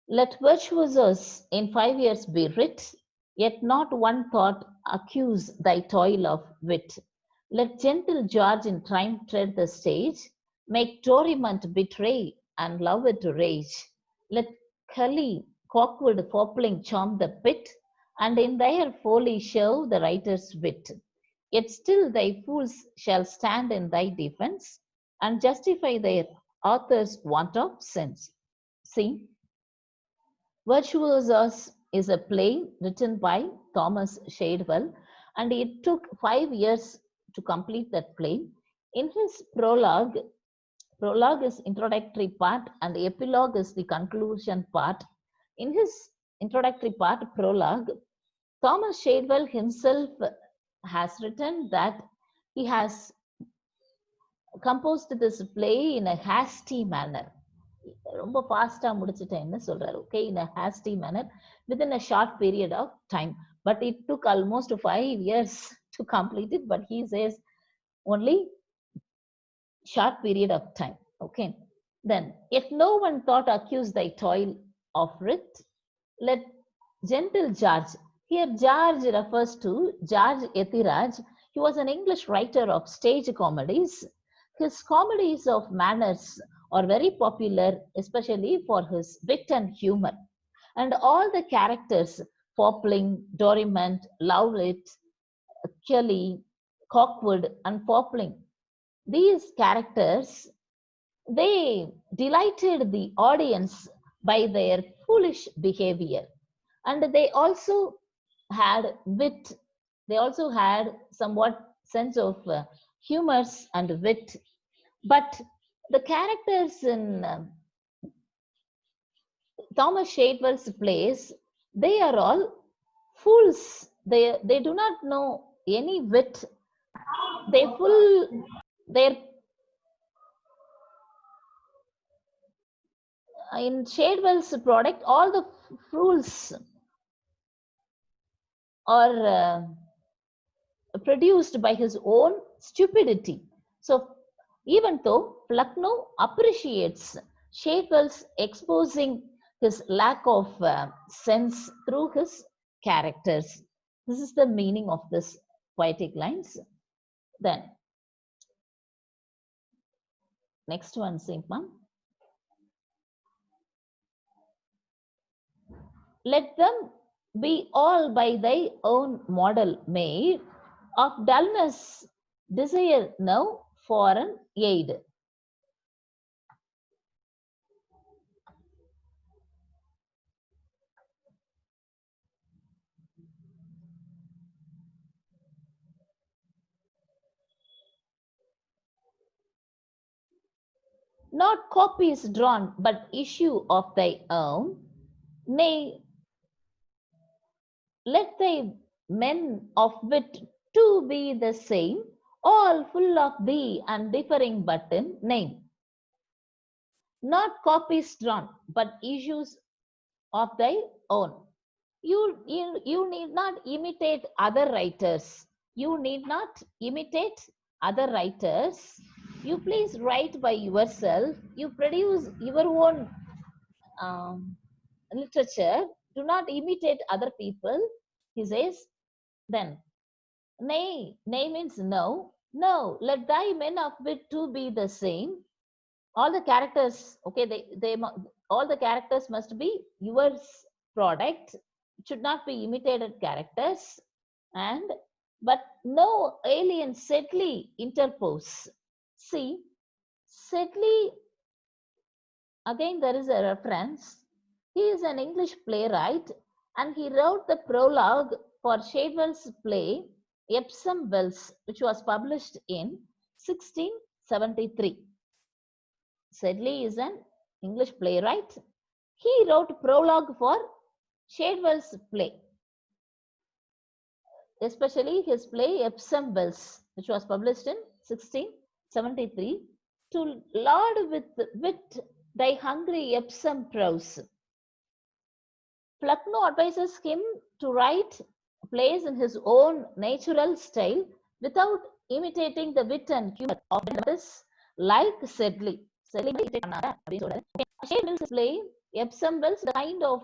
Let virtuosos in 5 years be writ, yet not one thought accuse thy toil of wit. Let gentle George in triumph tread the stage, make Doriment betray and love it to rage. Let Cully, Cockwood, Fopling charm the pit, and in their folly show the writer's wit. Yet still thy fools shall stand in thy defense, and justify their author's want of sense. See, Virtuosos is a play written by Thomas Shadwell, and it took 5 years to complete that play. In his prologue is introductory part, and the epilogue is the conclusion part. In his introductory part, prologue, Thomas Shadwell himself has written that he has composed this play in a hasty manner. ரொம்ப ஃபாஸ்டா முடிச்சிட்டேன்னு சொல்றாரு. Okay, in a hasty manner within a short period of time, but it took almost 5 years to complete it, but he says only short period of time. Okay, then if no one thought accuse thy toil of writ, let gentle George, here George refers to George Ethiraj. He was an English writer of stage comedies. His comedies of manners are very popular, especially for his wit and humor. And all the characters, Fopling, Doriment, Lowlet, Kelly, Cockwood, and Fopling, these characters, they delighted the audience by their foolish behavior. And they also had wit, they also had somewhat sense of humors and wit. But the characters in Thomas Shadwell's plays, they are all fools. They do not know any wit. They full their in Shadwell's product, all the fools are produced by his own stupidity. So even though Flecknoe appreciates Shadwell's exposing his lack of sense through his characters. This is the meaning of this poetic lines. Then next one, Simpam. Let them be all by thy own model made, of dullness desire no foreign aid. Not copies drawn, but issue of thy own. Nay, let thy men of wit too be the same, all full of thee and differing but in name. Not copies drawn, but issues of thy own. You need not imitate other writers. You need not imitate other writers. You please write by yourself. You produce your own literature. Do not imitate other people, he says. Then, nay means no. No, let thy men of wit too be the same. All the characters, okay, they all the characters must be yours product. It should not be imitated characters. And but no alien Sedley interpose. See, Sedley, again there is a reference. He is an English playwright, and he wrote the prologue for Shadwell's play Epsom Wells, which was published in 1673. Sedley is an English playwright. He wrote prologue for Shadwell's play, especially his play Epsom Wells, which was published in 1673. To laud with wit thy hungry Epsom prose. Flecknoe advises him to write plays in his own natural style without imitating the wit and humor of this, like Sedley. Shadwell's play Epsom Wells, the kind of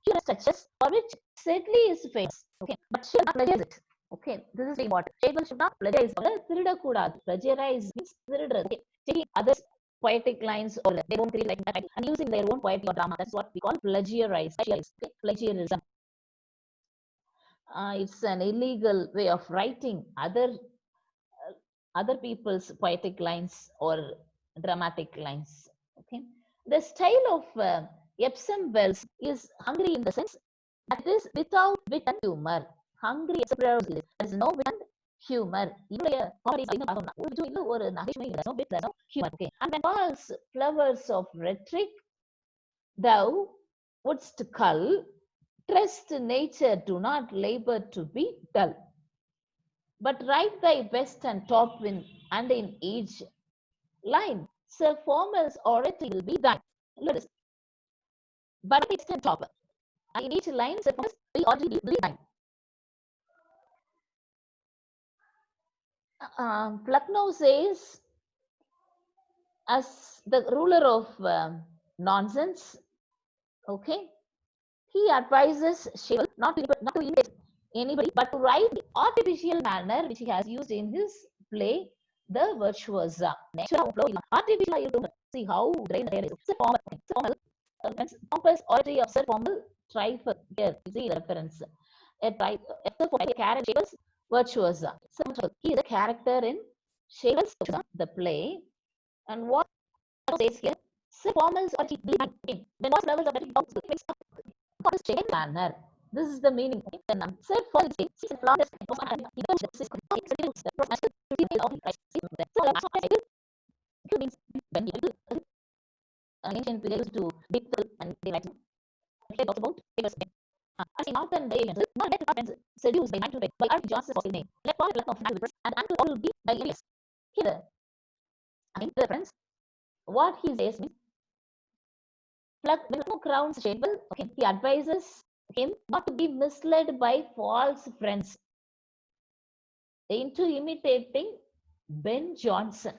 humorous touches for which Sedley is famous. Okay, but should not plagiarize it. Okay, this is important. Shadwell should not plagiarize. திருடக்கூடாது. Plagiarize means திருடுறது. Okay, taking others' poetic lines or their own creative writing and using their own poetry or drama. That's what we call plagiarize. Okay, plagiarism. It's an illegal way of writing other people's poetic lines or dramatic lines. Okay, the style of Epsom Wells is hungry in the sense that it is without wit and humor. Hungry express there is no wit and humor. இவருடைய comedies என்ன பார்த்தோம்னா ஒரு நகைச்சுவை, there's no wit, there's no humor. Okay, and when false flowers of rhetoric thou wouldst cull, trust nature, do not labor to be dull, but write thy best and top and in each line, Sir Formal's oratory will be thine. Look this. But best and top, and in each line, Sir Formal's oratory will be thine. Flecknoe says, as the ruler of nonsense, okay, he advises Shadwell not to imitate anybody, but to write the artificial manner which he has used in his play, The Virtuosa. Artificial, see how Dryden is. Sir Formal, pompous oratory of Sir Formal, trifle. Here, you see the reference. Except for Shadwell's Virtuosa. He is a character in Shadwell's Virtuosa, the play. And what says here, Sir Formal's oratory, when what levels of manner. This is the meaning. Then said for the flawless ancient periods to dictal and they write about papers. As a northern variant, not let friends seduced by mind by Art Johnson's name. Let fall of and uncle all be by Elias. Here, the friends, what he says means Flecknoe crowns Shadwell. Okay, he advises him not to be misled by false friends into imitating Ben Jonson.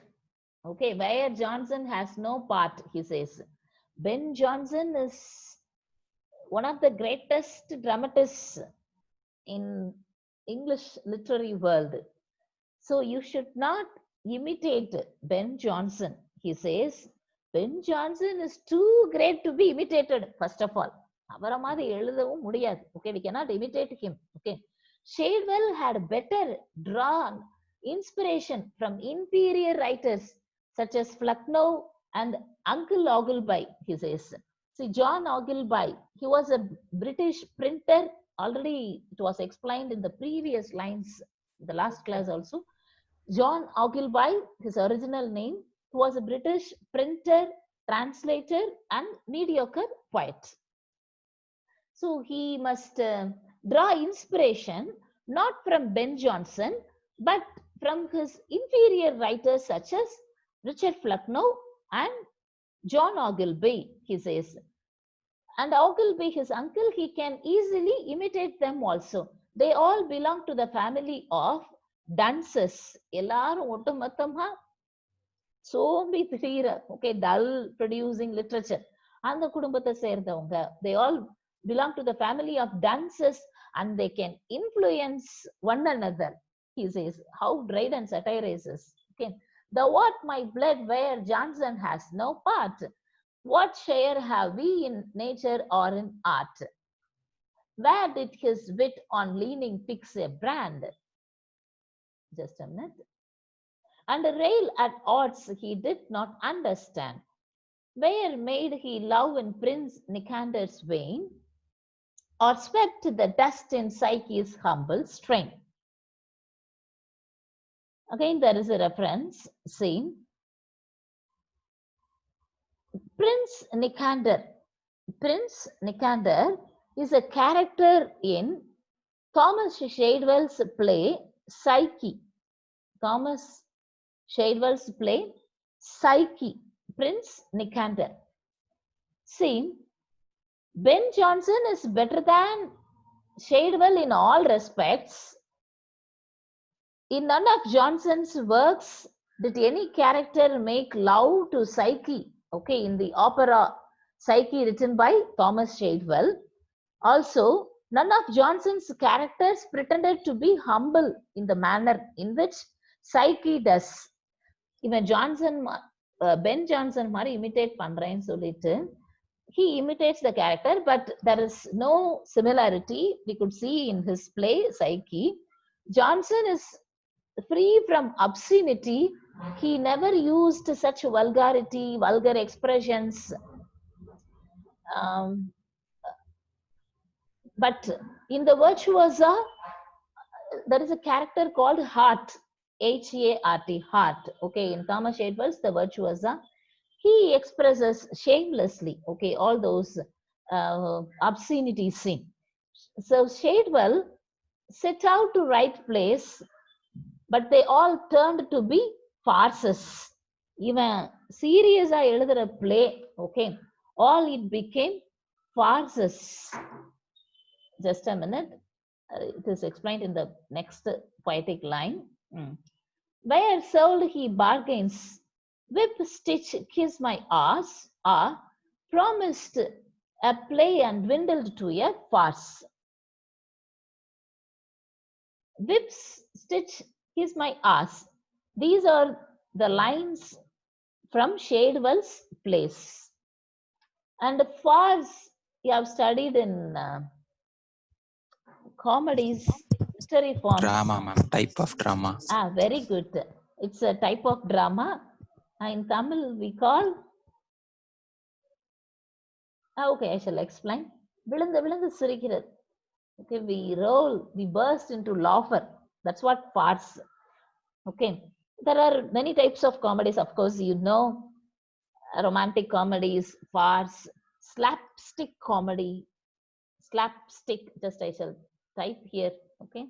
Okay, where Jonson has no part, he says. Ben Jonson is one of the greatest dramatists in English literary world. So you should not imitate Ben Jonson, he says. Ben Jonson is too great to be imitated, first of all. அவரை மாதிரி எழுதவும் முடியாது. Okay, we cannot imitate him. Okay, Shadwell had better drawn inspiration from inferior writers such as Flecknoe and Uncle Ogleby, he says. See, John Ogleby, he was a British printer. Already it was explained in the previous lines, the last class also. John Ogleby, his original name, he was a British printer, translator, and mediocre poet. So he must draw inspiration not from Ben Jonson, but from his inferior writers such as Richard Flecknoe and John Ogleby, he says. And Ogleby, his uncle, he can easily imitate them also. They all belong to the family of dunces. எல்லாரும் ஒட்டுமொத்தமா சோம்பி திரிகிற, okay, dull producing literature, அந்த குடும்பத்தை சேர்ந்தவங்க. They all belong to the family of dunces and they can influence one another, he says. How Dryden satirizes. Okay, the what my blood where Jonson has no part, what share have we in nature or in art? Where did his wit on leaning fix a brand? Just a minute. And rail at odds he did not understand. Where made he love in Prince Nicander's vein, or swept the dust in Psyche's humble strain? Again, there is a reference. See, Prince Nicander. Prince Nicander is a character in Thomas Shadwell's play Psyche. Thomas Shadwell's play Psyche. Prince Nicander. See, Ben Jonson is better than Shadwell in all respects. In none of Jonson's works did any character make love to Psyche. Okay, in the opera Psyche written by Thomas Shadwell. Also, none of Johnson's characters pretended to be humble in the manner in which Psyche does. Even Johnson, Ben Johnson மாதிரி imitate பண்றேன்னு சொல்லிட்டு he imitates the character, but there is no similarity we could see in his play Psyche. Johnson is free from obscenity. He never used such vulgarity, vulgar expressions. But in the Virtuosa, there is a character called Heart, H-A-R-T, Heart. Okay, in Thomas Shadwell's The Virtuosa, he expresses shamelessly, okay, all those obscenities seen. So Shadwell set out to write plays, but they all turned to be farces. Even serious எழுதுற play, okay, all it became farces. Just a minute. It is explained in the next poetic line. Where sold he bargains, whip stitch kiss my ass, promised a play and dwindled to a farce. Whip stitch kiss my ass. These are the lines from Shadwell's plays. And farce you have studied in comedies, literary forms. Drama, ma'am. Type of drama. Very good. It's a type of drama. In Tamil, we call. Okay, I shall explain. விழுந்து விழுந்து சிரிக்கிறது. Okay, we roll, we burst into laughter. That's what farce. Okay, there are many types of comedies. Of course, you know, romantic comedies, farce, slapstick comedy. Slapstick. Just I shall type here. Okay,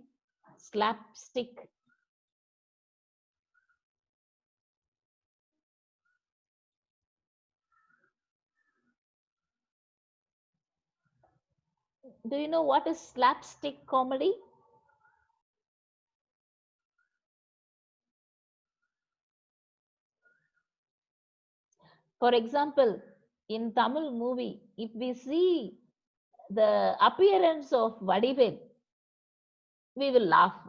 slapstick. Do you know what is slapstick comedy? For example, in Tamil movie, if we see the appearance of Vadivel, we will laugh.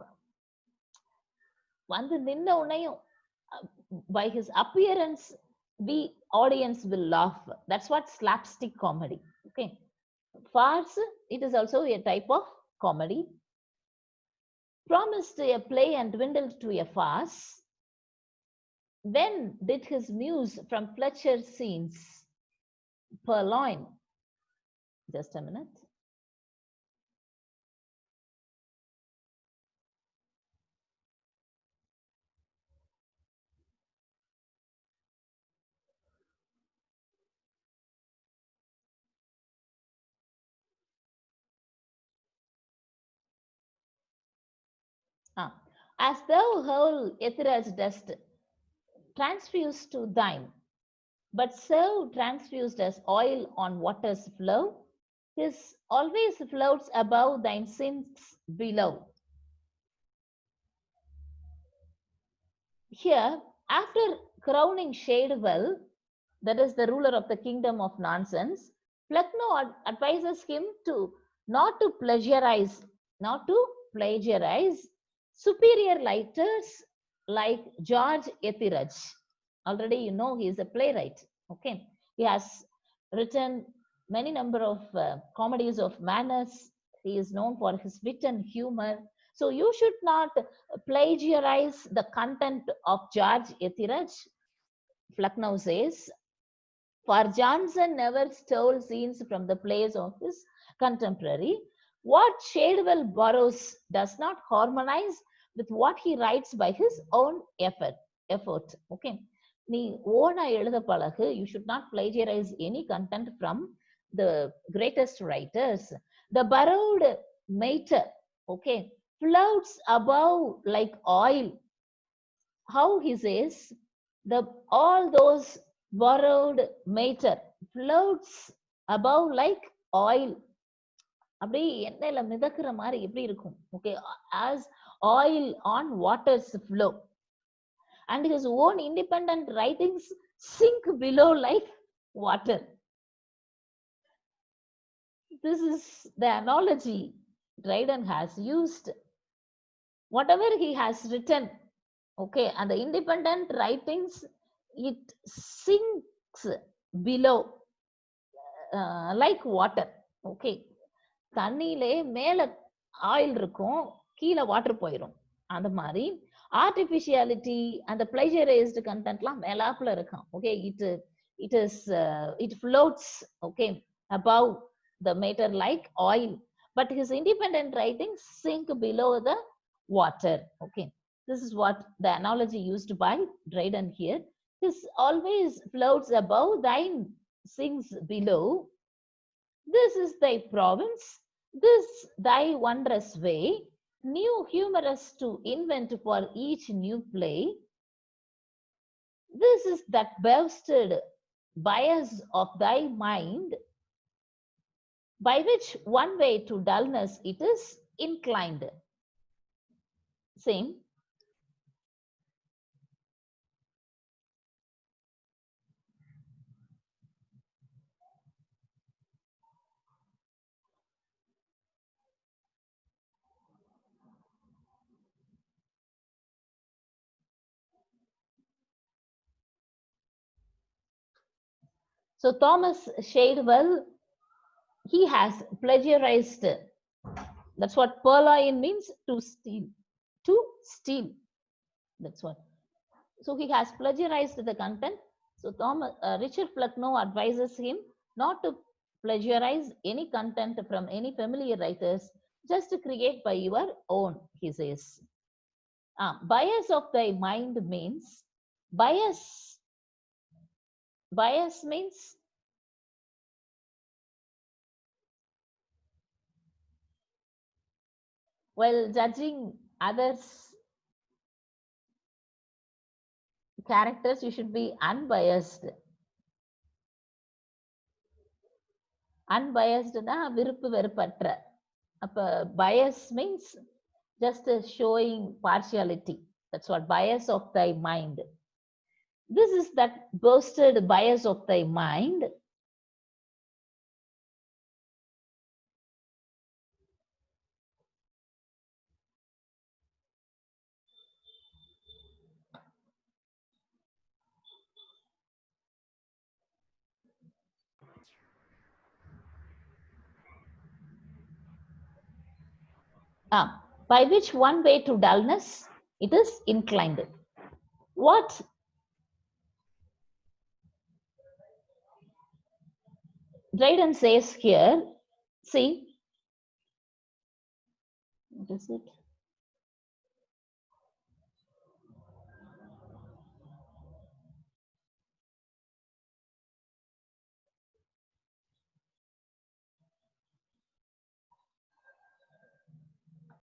வந்து நின்ன உடனேயும் by his appearance, we audience will laugh. That's what slapstick comedy. Okay, farce, it is also a type of comedy. Promised a play and dwindled to a farce. When did his muse from Fletcher scenes purloin? Just a minute. As thou whole Ethera's dust transfused to thine, but so transfused as oil on waters flow, his always floats above, thine sinks below. Here, after crowning Shadwell, that is the ruler of the kingdom of nonsense, Flecknoe advises him to not to plagiarize superior writers like George Ethiraj. Already you know he is a playwright. Okay, he has written many number of comedies of manners. He is known for his wit and humor. So you should not plagiarize the content of George Ethiraj. Flecknoe says, for Johnson never stole scenes from the plays of his contemporary. What Shadwell borrows does not harmonize with what he writes by his own effort. Okay, நீ ஓனா எழுத பழகு. You should not plagiarize any content from the greatest writers. The borrowed matter, okay, floats above like oil. How he says, all those borrowed matter floats above like oil. அப்படி எண்ணெயில மிதக்குற மாதிரி எப்படி இருக்கும்? Okay, as oil on water's flow. And his own independent writings sink below like water. This is the analogy Dryden has used. Whatever he has written, okay, and the independent writings, it sinks below like water. Okay, தண்ணியிலே மேல oil இருக்கும், கீழே water போயிடும். அந்த மாதிரி artificiality அந்த பிளேஜரைஸ்டு கண்டென்ட்லாம் மேலாப்புல இருக்கும். Okay, it floats, okay, above the matter like oil, but his independent writings sink below the water. Okay, this is what the analogy used by Dryden here. This always floats above, thine sinks below. This is thy province, this thy wondrous way, new humorous to invent for each new play. This is that boasted bias of thy mind, by which one way to dullness it is inclined. Same. So Thomas Shadewell, he has plagiarized. That's what purloin means, to steal. To steal. That's what. So he has plagiarized the content. So Richard Flecknoe advises him not to plagiarize any content from any familiar writers, just to create by your own, he says. Bias of thy mind means, bias means while judging others' characters, you should be unbiased. Unbiased na விருப்பு வெறுப்பற்ற. அப்ப bias means just showing partiality. That's what bias of thy mind. This is that boasted bias of thy mind. By which one way to dullness it is inclined. What Dryden says here, see, what is it?